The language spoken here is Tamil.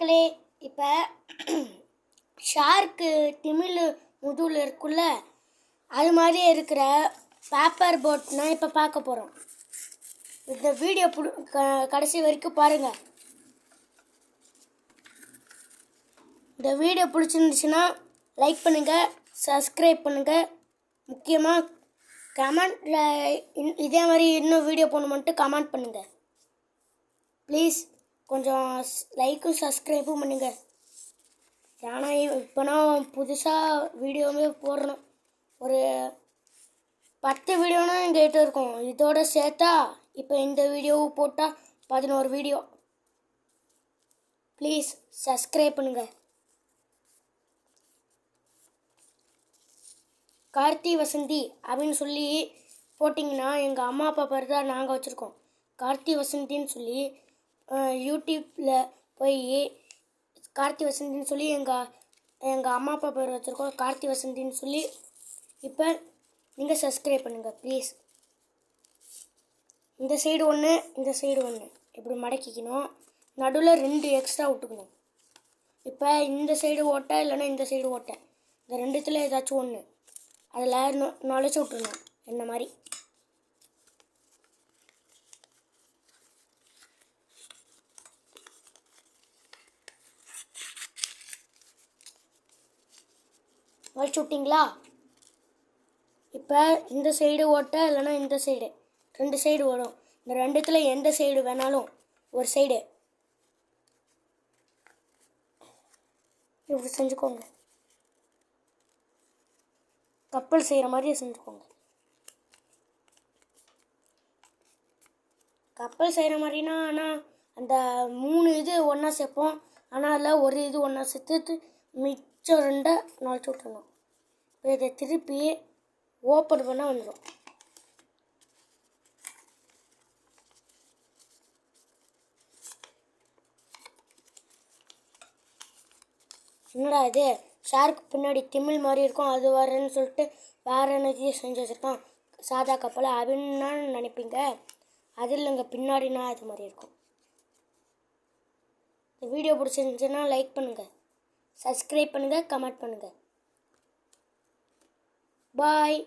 மக்களே, இப்போ ஷார்க்கு திமிழ் முதுகில் இருக்குல்ல, அது மாதிரியே இருக்கிற பேப்பர் போட்னா இப்போ பார்க்க போகிறோம். இந்த வீடியோ கடைசி வரைக்கும் பாருங்கள். இந்த வீடியோ பிடிச்சிருந்துச்சுன்னா லைக் பண்ணுங்கள், சப்ஸ்கிரைப் பண்ணுங்கள். முக்கியமாக கமெண்டில் இதே மாதிரி இன்னும் வீடியோ போடணுமென்ட்டு கமெண்ட் பண்ணுங்கள். ப்ளீஸ் கொஞ்சம் லைக்கும் சப்ஸ்கிரைப்பும் பண்ணுங்கள். ஏன்னா இப்போ நான் புதுசாக வீடியோவே போடணும். ஒரு 10 வீடியோனா எங்கிட்ட இருக்கும். இதோட சேர்த்தா இப்போ இந்த வீடியோவும் போட்டால் 11 வீடியோ. ப்ளீஸ் சப்ஸ்கிரைப் பண்ணுங்கள். கார்த்தி வசந்தி அப்படின்னு சொல்லி போட்டிங்கன்னா எங்கள் அம்மா அப்பா பேர் தான் நாங்கள் வச்சுருக்கோம். கார்த்தி வசந்தின்னு சொல்லி யூடியூப்பில் போய் கார்த்தி வசந்தின்னு சொல்லி எங்கள் அம்மா அப்பா பேர் வச்சுருக்கோம். கார்த்தி வசந்தின்னு சொல்லி இப்போ நீங்கள் சப்ஸ்கிரைப் பண்ணுங்கள் ப்ளீஸ். இந்த சைடு ஒன்று, இந்த சைடு ஒன்று இப்படி மடக்கிக்கணும். நடுவில் 2 எக்ஸ்ட்ரா விட்டுக்கணும். இப்போ இந்த சைடு ஓட்டை இல்லைன்னா இந்த சைடு ஓட்டை, இந்த ரெண்டுத்தில் ஏதாச்சும் ஒன்று அதில் நுழைச்சி விட்டுருணும். என்ன மாதிரி நுழைச்சி விட்டிங்களா? இப்போ இந்த சைடு ஓட்டை இல்லைன்னா இந்த சைடு, 2 சைடு வரும். இந்த ரெண்டுத்தில் எந்த சைடு வேணாலும் ஒரு சைடு இப்படி செஞ்சுக்கோங்க. கப்பல் செய்கிற மாதிரி செஞ்சுக்கோங்க. கப்பல் செய்கிற மாதிரினா ஆனால் அந்த 3 இது ஒன்றா சேர்ப்போம். ஆனால் அதில் ஒரு இது ஒன்றா சேர்த்து மிச்சம் 2 நுழைச்சி விட்டுருணும். இப்போ இதை திருப்பி ஓப்பன் பண்ணால் வந்துடும். என்னடா இது ஷார்க்கு பின்னாடி திமிழ் மாதிரி இருக்கும், அது வரேன்னு சொல்லிட்டு வேறு என்னத்தையும் செஞ்சு வச்சுருக்கான் சாதா கப்பலை அப்படின்னு நினைப்பீங்க. அது இல்லைங்க, பின்னாடினா அது மாதிரி இருக்கும். இந்த வீடியோ பிடிச்சிருந்துச்சுன்னா லைக் பண்ணுங்கள், சப்ஸ்கிரைப் பண்ணுங்கள், கமெண்ட் பண்ணுங்கள். பாய்.